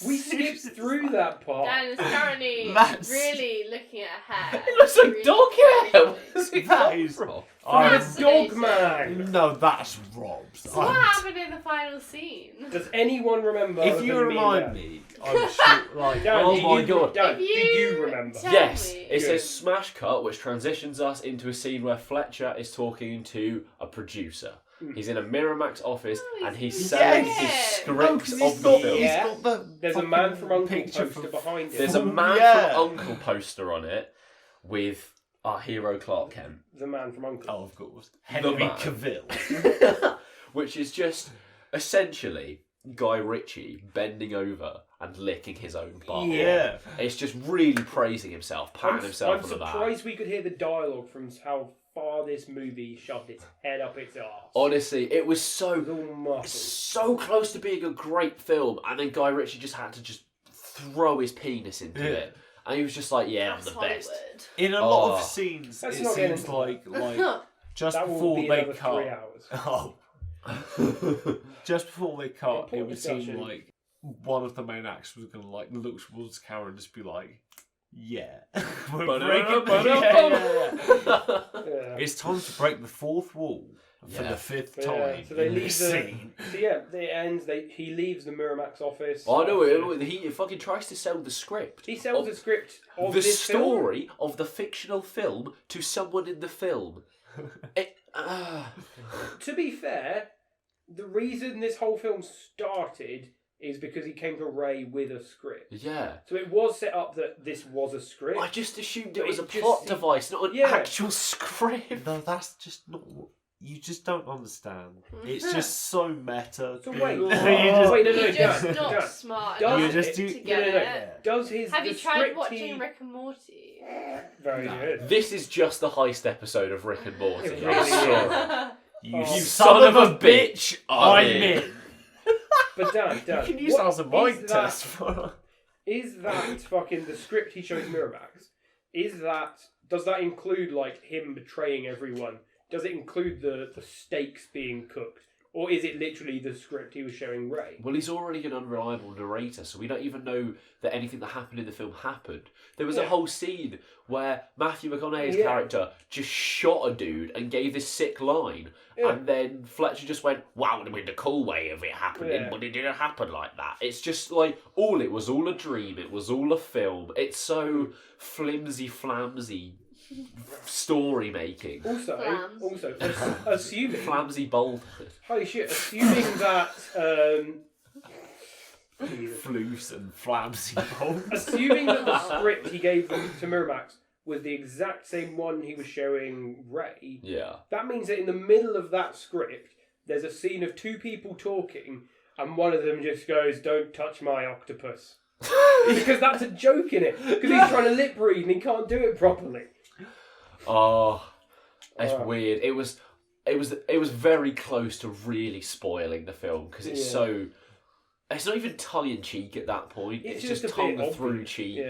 We skipped through that part. Dan is currently That's- really looking at her hair. It looks like Really dog hair. looking Where's it That come is- from? I'm a Fascinating. dog man. No, that's Rob's. So what happened in the final scene? Does anyone remember? If other you than remind and me, I'm sure. Like, Dan, Oh do my you, God. Dan, If do you you remember? tell- Yes, me. it Good. says smash cut, which transitions us into a scene where Fletcher is talking to a producer. He's in a Miramax office Oh, and he's he's selling dead. his No, 'cause scripts he's of the got- film. he's Yeah. got the There's a fucking man from Uncle picture poster from- behind it. There's a man Yeah. from Uncle poster on it with our hero Clark Kent, The man from Uncle. Oh, of course. Henry man. Cavill. which is just essentially Guy Ritchie bending over and licking his own butt. Yeah. It's just really praising himself, patting himself I'm on the back. surprised we could hear the dialogue from how far this movie shoved its head up its arse. Honestly, it was It was all so muscle. close to being a great film, and then Guy Ritchie just had to just throw his penis into Yeah. it, and he was just like, "Yeah, I'm That's the best." Hollywood. In a lot Oh. of scenes, Let's it not get seems into like just That will before be they another cut. 3 hours. Oh. Just before they cut, Important it would seem discussion. like one of the main actors was gonna like look towards the camera and just be like, "Yeah, we're breaking. Yeah. It's time to break the fourth wall for Yeah. the fifth Yeah, time so they in leave this the- scene." So yeah, it ends. He leaves the Miramax office. I know he fucking tries to sell the script. He sells of a script of the this story of the fictional film to someone in the film. To be fair, the reason this whole film started is because he came to Ray with a script. Yeah. So it was set up that this was a script. I just assumed it But was a it just plot seemed- device, not an Yeah. actual script. No, that's just not. You just don't understand. It's just so meta. So wait, You wait, just- no, You're just Dan, not Dan. smart Does enough You just to do- get no, it. Does his Have the you tried script watching he- Rick and Morty? Very good. This is just the heist episode of Rick and Morty. It I'm really sorry. You Oh. You son of a bitch! I'm in. But Dan, You can use what that as a is mic that- test for. Is that fucking the script he shows Miramax? Does that include like him betraying everyone? Does it include the steaks being cooked? Or is it literally the script he was showing Ray? Well, he's already an unreliable narrator, so we don't even know that anything that happened in the film happened. There was a whole scene where Matthew McConaughey's character just shot a dude and gave this sick line, and then Fletcher just went, "Wow, it would have been the cool way of it happening, but it didn't happen like that." It's just like, it was all a dream, it was all a film. It's so flimsy-flamsy story making. Also, assuming Flamsy bold. holy shit, assuming that Floofs and flamsy balls. assuming that the script he gave them to Miramax was the exact same one he was showing Ray, that means that in the middle of that script there's a scene of two people talking and one of them just goes, "Don't touch my octopus." Because that's a joke in it. Because he's trying to lip read and he can't do it properly. Oh, it's weird. It was very close to really spoiling the film because it's so. It's not even tongue in cheek at that point. It's just tongue through cheek,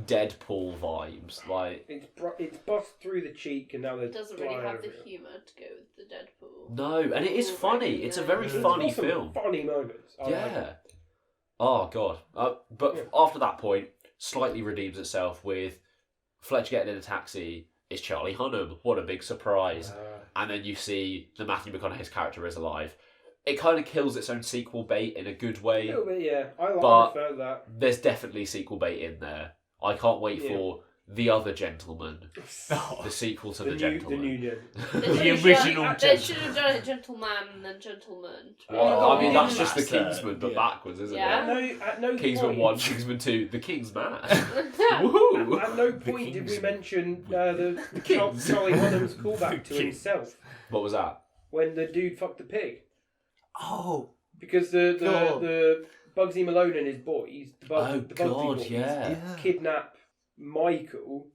Deadpool vibes. Like it's bust through the cheek, and now it doesn't really have the humour to go with the Deadpool. No, and it is funny. It's a very funny film. Funny moments. I like it. Oh god. But after that point, slightly redeems itself with Fletcher getting in a taxi. It's Charlie Hunnam. What a big surprise! And then you see the Matthew McConaughey's character is alive. It kind of kills its own sequel bait in a good way. A little bit, yeah. I prefer that. There's definitely sequel bait in there. I can't wait for The Other Gentleman, the sequel to The Gentleman. The new The original Gentleman. They should have done it Gentleman and then Gentleman. I mean, that's just the Kingsman, but backwards, isn't it? At no Kingsman point, 1, Kingsman 2, The King's Man. Woohoo! At no point did we mention the Charlie Hunnam's callback to himself. What was that? When the dude fucked the pig. Oh, because the Bugsy Malone and his boys, the Bugsy boys, kidnap Michael,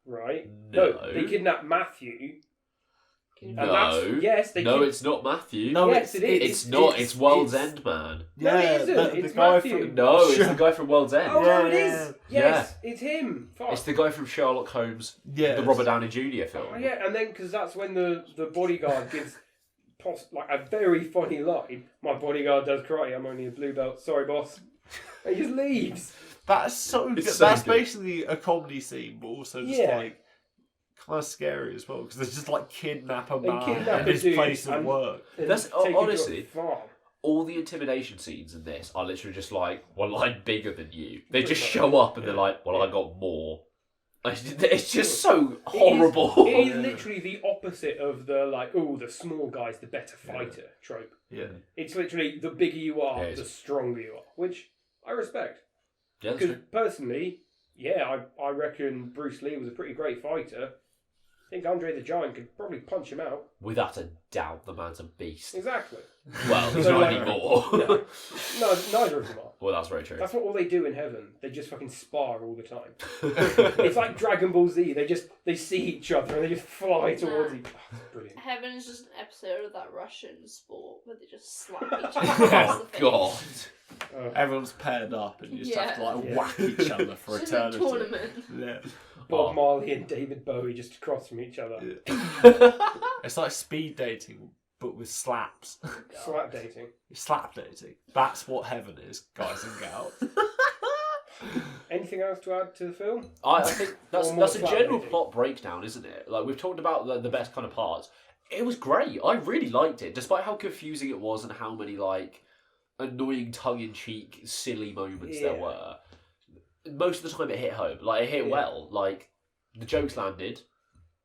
right? No, they kidnap Matthew. No, it's not Matthew. No, yes, it is. It's not. It's World's End Man. No, it isn't. It's Matthew. It's the guy from World's End. Oh, no, it is. Yes, it's him. Fuck. It's the guy from Sherlock Holmes, the Robert Downey Jr. film. Oh, yeah, and then because that's when the bodyguard gives. Like a very funny line. My bodyguard does karate. I'm only a blue belt. Sorry, boss. And he just leaves. That's so good. So that's good. Basically a comedy scene, but also just like kind of scary as well because they just like kidnap a man in his place of work. That's honestly all the intimidation scenes in this are literally just like, "Well, I'm bigger than you." They just show up and they're like, "Well, I got more." It's just so horrible. It is literally the opposite of the small guy's the better fighter trope. Yeah. It's literally the bigger you are, the stronger you are, which I respect. Yeah, because personally, I reckon Bruce Lee was a pretty great fighter. I think Andre the Giant could probably punch him out. Without a doubt, the man's a beast. Exactly. Well, he's not anymore. No, neither of them are. Well, that's very true. That's what all they do in heaven. They just fucking spar all the time. It's like Dragon Ball Z. They see each other and they just fly towards each other. Oh, brilliant. Heaven is just an episode of that Russian sport where they just slap each other across the face. God. Everyone's paired up and you just have to whack each other for it's eternity. A tournament. Yeah. Bob Marley and David Bowie just across from each other. It's like speed dating, but with slaps. Slap dating. Slap dating. That's what heaven is, guys and gals. Anything else to add to the film? I think that's a general plot breakdown, isn't it? Like, we've talked about the best kind of parts. It was great. I really liked it, despite how confusing it was and how many, annoying tongue-in-cheek, silly moments there were. Most of the time it hit home. It hit well. The jokes landed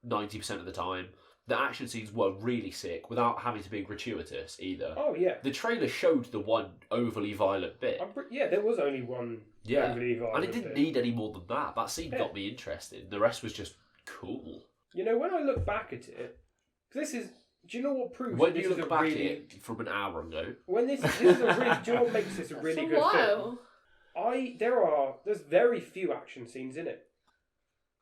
90% of the time. The action scenes were really sick without having to be gratuitous either. Oh, yeah. The trailer showed the one overly violent bit. There was only one overly violent and it didn't bit. need any more than that. That scene got me interested. The rest was just cool. You know, when I look back at it, this is... Do you know what proves when this you is look a back really... at it from an hour ago? When this is a really... Do you know what makes this a really good film? There's very few action scenes in it.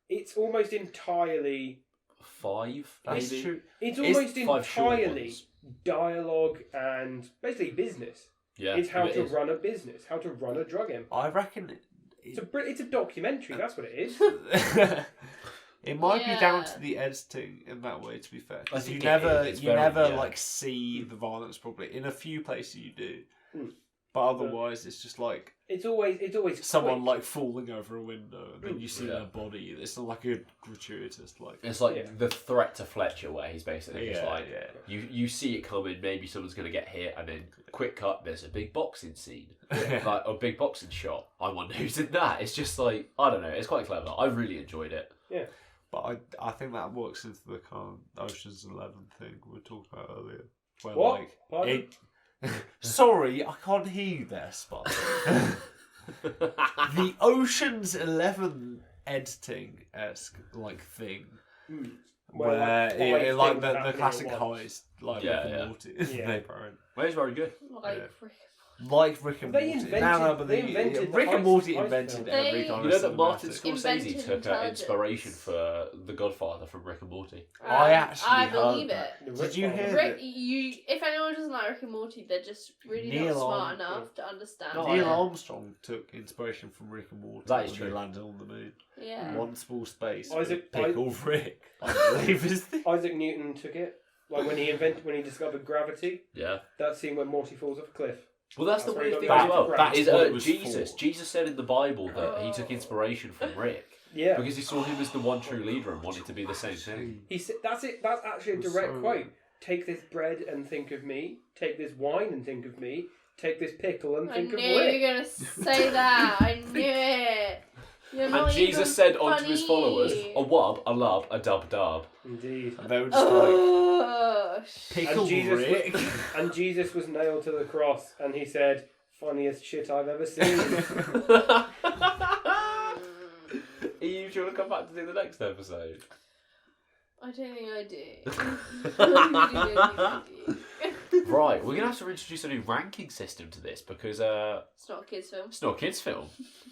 It's entirely 5, That's maybe? true. It's It's almost 5 short entirely ones. dialogue and basically business. Yeah, it's how to run a business, how to run a drug empire. I reckon It's a documentary. That's what it is. It might be down Yeah. to the editing in that way. To be fair, I 'cause you think it never, is. It's you very- never yeah. like see the violence properly. In a few places you do, Mm. but otherwise it's just like It's always someone quick. like falling over a window, and then you see Yeah. their body. It's not like a gratuitous like. It's like Yeah. the threat to Fletcher, where he's basically just Yeah, like, yeah. you see it coming, maybe someone's going to get hit, and then quick cut, there's a big boxing scene. Yeah. Like a big boxing shot. I wonder who's in that. It's just like, I don't know, it's quite clever. I really enjoyed it. Yeah. But I think that works into the kind of Ocean's 11 thing we were talking about earlier. Where What? like Pardon? Sorry, I can't hear you there, Spot. The Ocean's 11 editing-esque like thing. Well, Where like, it, five like things the happening classic at once. heist, like Yeah, Rick and yeah. Morty. Yeah. They parent. Well, it's very good. Like, Yeah. Rick. Like Rick and They Morty. invented- but they invented the Rick and Morty heist invented film. every They- kind You of know that Martin cinematic- Scorsese Invented took intelligence. inspiration for The Godfather from Rick and Morty. I actually I heard believe that. it. Did you hear Rick, that? you. If anyone doesn't like Rick and Morty, they're just really Neil not smart Arm- enough to understand. No, Neil yeah. Armstrong took inspiration from Rick and Morty That is when true. he landed on the moon. Yeah. One small space. Isaac- Pickle Rick. I believe is the... Isaac Newton took it. Like when he discovered gravity. Yeah. That scene when Morty falls off a cliff. Well, that's the That's where he weird thing got as well. that- that's Is what it was Jesus. for. Jesus said in the Bible that he took Oh. inspiration from Rick Yeah. because he saw him as the one true leader and wanted to be the same thing. He said that's it. That's actually a direct So- quote. Take this bread and think of me. Take this wine and think of me. Take this pickle and I think knew of you were Rick. gonna say that. I knew it. You're And not Jesus even said unto his funny. followers, a wub, a lub, a dub dub. Indeed. And they were just like, Oh, Pickle And Jesus, Rick. and Jesus was nailed to the cross, and he said, "Funniest shit I've ever seen." Are you sure to come back to do the next episode? I don't think I do. I really don't think I do. Right, we're going to have to introduce a new ranking system to this because It's not a kids' film. it's not a kids' film.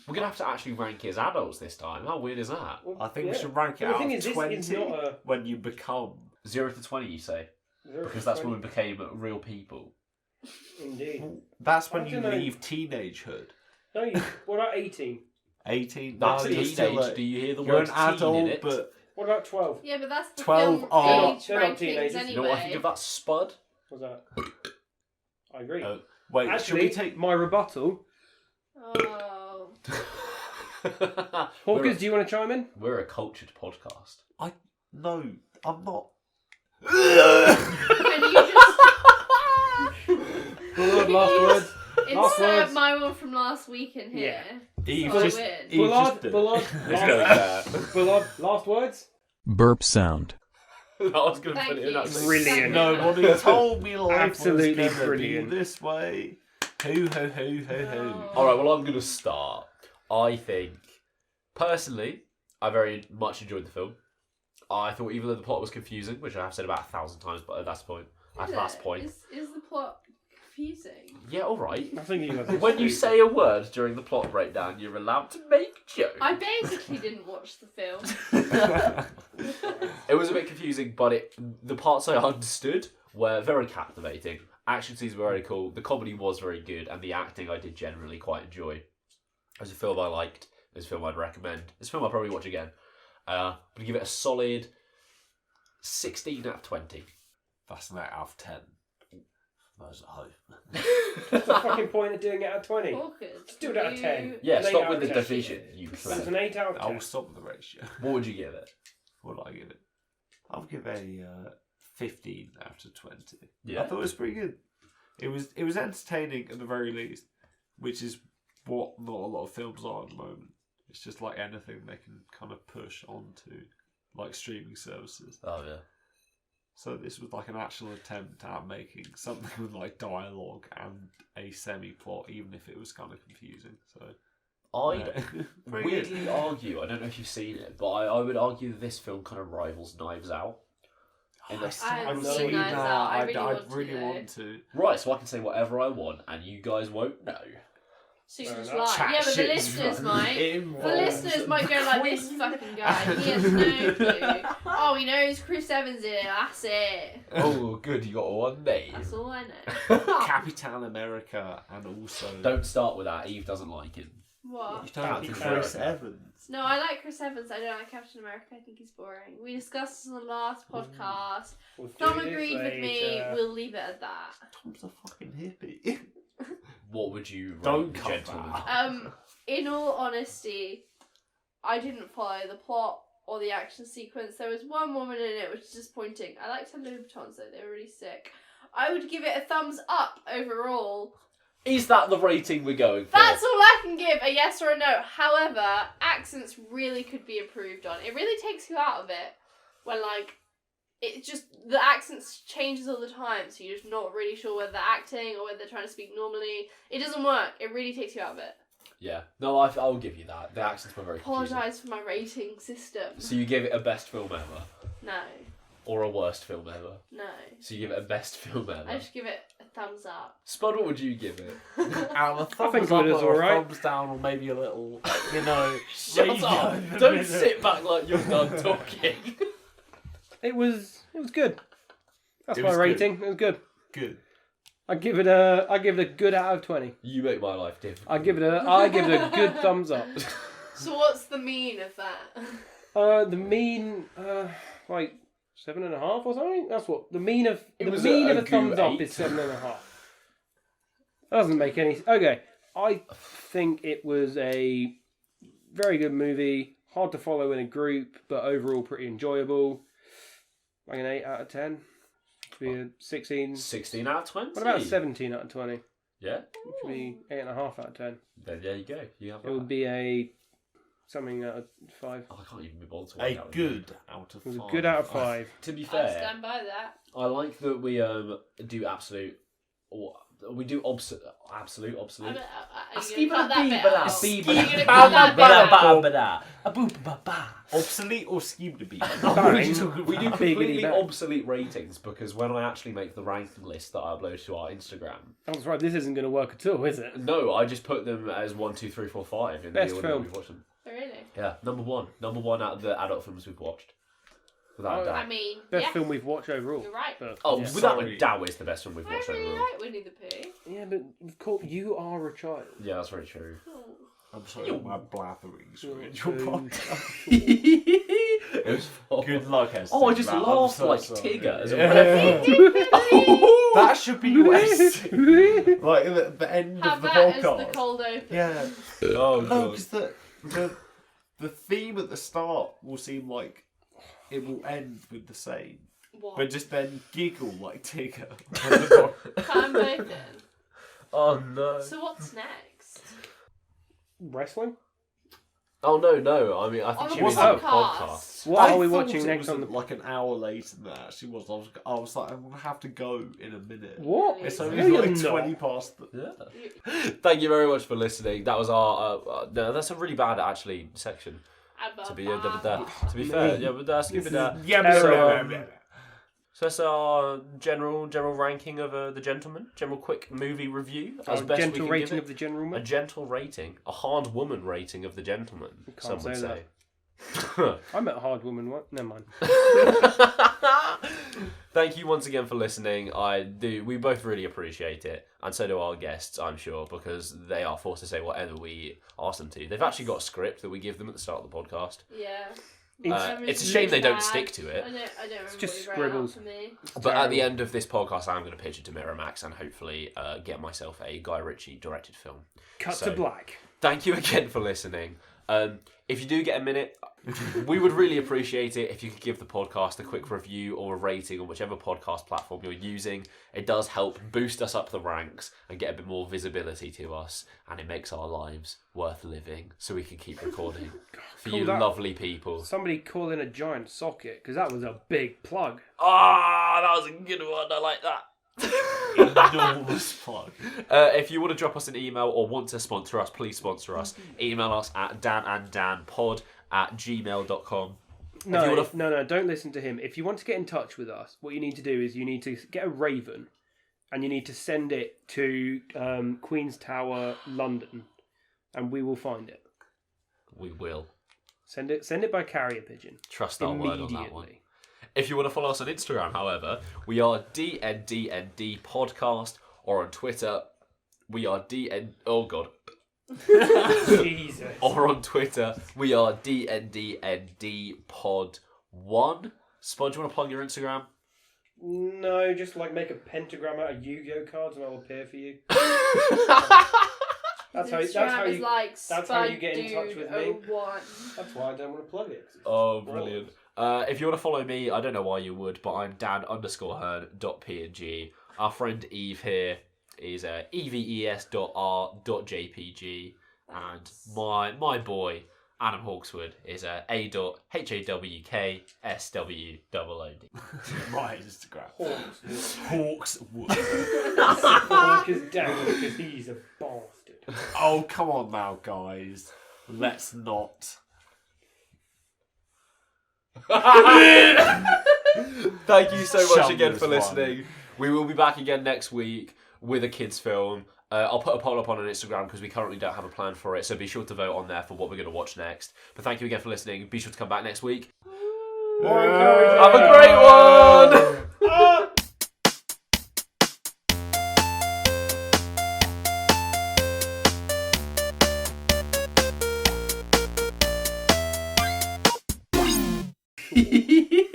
We're going to have to actually rank it as adults this time. How weird is that? Well, I think we yeah. should rank it Well, the out thing of is, this 20 is not a when you become. 0 to 20, you say? 0 Because to that's when 20. we became real people. Indeed. That's when I you dunno. leave teenagehood. No, what about 18? 18. That's no, you're teenage. still Do you hear the you're word an teen adult, in it? but What about 12? Yeah, but that's the 12 film are- age They're not rankings teenagers. anyway. You know what I think of that, Spud? What's that? I agree. wait, should Actually, we take? my rebuttal. Oh. Hawkers, do you want to chime in? We're a cultured podcast. No, I'm not. Can you just Bullard, last words. Last insert words. my one from last week in here? Eve So I just. win. Eve Bullard, just did. Bullard, Let's go last, there. Bullard, last words. Burp sound. I was going to Thank put it in you. that Brilliant. Nobody told me life Absolutely was gonna brilliant. be this way. Hoo ho ho ho ho. All right, well, I'm going to start. I think, personally, I very much enjoyed the film. I thought even though the plot was confusing, which I have said about 1,000 times, but at that point, Is the plot confusing? yeah, all right. I think you guys. When you say a word during the plot breakdown, you're allowed to make jokes. I basically didn't watch the film. It was a bit confusing, but the parts I understood were very captivating. Action scenes were very cool. The comedy was very good, and the acting I did generally quite enjoy. It was a film I liked. It was a film I'd recommend. It's a film I'll probably watch again. I'm going to give it a solid 16 out of 20. That's an 8 out of 10. Those at home. What's the fucking point of doing it at 20? Awkward. Just do it out of 10. Yeah, An 8 stop out with of the 10. division, you That's pleb. an 8 out of I 10. will stop with the ratio. What would you give it? What do I give it? I'll give a 15 out of 20. Yeah. I thought it was pretty good. It was entertaining at the very least, which is what not a lot of films are at the moment. It's just like anything they can kind of push onto like streaming services. Oh, yeah. So this was like an actual attempt at making something with like dialogue and a semi-plot, even if it was kind of confusing. So I'd yeah. Very good. weirdly argue, I don't know if you've seen it, but I would argue that this film kind of rivals Knives Out. In the- I haven't seen seen Knives Out. I really want to. want to. Right, so I can say whatever I want, and you guys won't know. So you Fair just enough. like, Chat yeah, but the shit, listeners right. might. It The involves- listeners might go like, this fucking guy, he has no clue. Oh, he knows Chris Evans in it, that's it. Oh, good, you got one name. That's all I know. Capitan America, and also Don't start with that, Eve doesn't like him. What? You don't like Captain Chris America. Evans. No, I like Chris Evans. I don't like Captain America. I think he's boring. We discussed this on the last podcast. We'll do Tom this agreed with me. later. We'll leave it at that. Tom's a fucking hippie. What would you rate Don't The cut Gentleman? that. In all honesty, I didn't follow the plot or the action sequence. There was one woman in it which was disappointing. I liked her Louboutins though, they were really sick. I would give it a thumbs up overall. Is that the rating we're going for? That's all I can give, a yes or a no. However, accents really could be improved on. It really takes you out of it when, like, it just, the accents changes all the time, so you're just not really sure whether they're acting or whether they're trying to speak normally. It doesn't work. It really takes you out of it. Yeah. No, I'll give you that. The accents were very confusing. Apologise for my rating system. So you give it a best film ever? No. Or a worst film ever? No. So you give it a best film ever? I just give it a thumbs up. Spud, what would you give it? Out of a thumbs think up it was or alright. a thumbs down or maybe a little, you know... Shut leave up! it in the Don't middle. sit back like you're done talking. It was good. That's It my was rating. It was good. Good. I give it a good out of 20. You make my life difficult. I give it a good thumbs up. So what's the mean of that? The mean like 7.5 or something. That's what the mean of It the was mean a of a thumbs good up 8. is 7.5. That doesn't make any. Okay, I think it was a very good movie. Hard to follow in a group, but overall pretty enjoyable. Like an 8 out of 10. Should be a 16. 16 out of 20? What about 17 out of 20? Yeah? Which would be 8.5 out of 10. Then there you go. You have It would that. be a something out of 5. Oh, I can't even be bothered to A work out. good out of It was a 5. good out of 5. To be I'll fair, stand by that. I like that we do absolute... Or we do absolute. Are you gonna cut Skibidi that bit out? bidi Are you gonna cut that bit out? Obsolete or scheme to be? Bang. We do Biggity completely bang. obsolete ratings because when I actually make the ranking list that I upload to our Instagram, That's right, this isn't going to work at all, is it? no, I just put them as 1, 2, 3, 4, 5 in Best the order film. we've watched them. Really? Yeah, number one out of the adult films we've watched, without a doubt. I mean, Best yeah, film we've watched overall. you're right. But, Oh, yeah. without Sorry. a doubt, it's the best film we've I watched really overall. like Winnie the Pooh. Yeah, but of course, you are a child. Yeah, that's very true. Oh. I'm sorry, my blatherings were in your So- podcast. It was fun. Good luck, Esther. Oh, I just I'm laughed so like sorry. Tigger as a Yeah. reference. That should be your essay. Like the end Have of the that as podcast. the cold open. Yeah. Oh, No, God. because the theme at the start will seem like it will end with the same, What? but just then giggle like Tigger. Time both in. Oh, no. So what's next? Wrestling? Oh, no. I mean, I On think the she means podcast. the podcast. What I are we thought watching it next was on the... like an hour later than that actually was. I was like, I'm gonna have to go in a minute. What? It's No, only you're like not. 20 past. Yeah. You- Thank you very much for listening. That was our. No, that's a really bad actually section. to be fair. Yeah, but that's This good. is- So So that's our general ranking of The Gentleman. General quick movie review. As Our best gentle we can rating give of the general it. A man? gentle rating. A hard woman rating of The Gentleman. Can't Some would say say. I met a hard woman once. Never mind. Thank you once again for listening. We both really appreciate it, and so do our guests, I'm sure, because they are forced to say whatever we ask them to. They've actually got a script that we give them at the start of the podcast. Yeah. It's a shame they don't stick to it. I don't remember just what you wrote out scribbles. for me. But at the end of this podcast, I'm going to pitch it to Miramax and hopefully get myself a Guy Ritchie directed film. Cut So- to black. Thank you again for listening. If you do get a minute, we would really appreciate it if you could give the podcast a quick review or a rating on whichever podcast platform you're using. It does help boost us up the ranks and get a bit more visibility to us, and it makes our lives worth living so we can keep recording for Call you that- lovely people. Somebody call in a giant socket, because that was a big plug. Ah, that was a good one. I like that. Enormous plug. If you want to drop us an email or want to sponsor us, please sponsor us. Email us at dananddanpod@gmail.com. No, don't listen to him. If you want to get in touch with us, what you need to do is you need to get a raven, and you need to send it to Queen's Tower, London, and we will find it. We will. Send it by carrier pigeon. Trust our word on that one. Immediately. If you want to follow us on Instagram, however, we are DNDND Podcast, or on Twitter, we are DN... Oh, God. Jesus. Or on Twitter, we are DNDND Pod 1. Spud, do you want to plug your Instagram? No, just like make a pentagram out of Yu-Gi-Oh cards and I'll appear for you. That's how you get in touch with me. That's why I don't want to plug it. Oh, brilliant. If you want to follow me, I don't know why you would, but I'm Dan_Hearn.png. Our friend Eve here is eves.r.jpg. And my boy, Adam Hawkswood, is a.hawkswood. My Instagram. Hawkswood. Hawkswood. Hawk is down because he's a bastard. Oh, come on now, guys. Let's not. Thank you so much Shut again this for one. listening. We will be back again next week with a kids' film. I'll put a poll up on Instagram because we currently don't have a plan for it, so be sure to vote on there for what we're going to watch next. But thank you again for listening. Be sure to come back next week. Have a great one! Hehehehe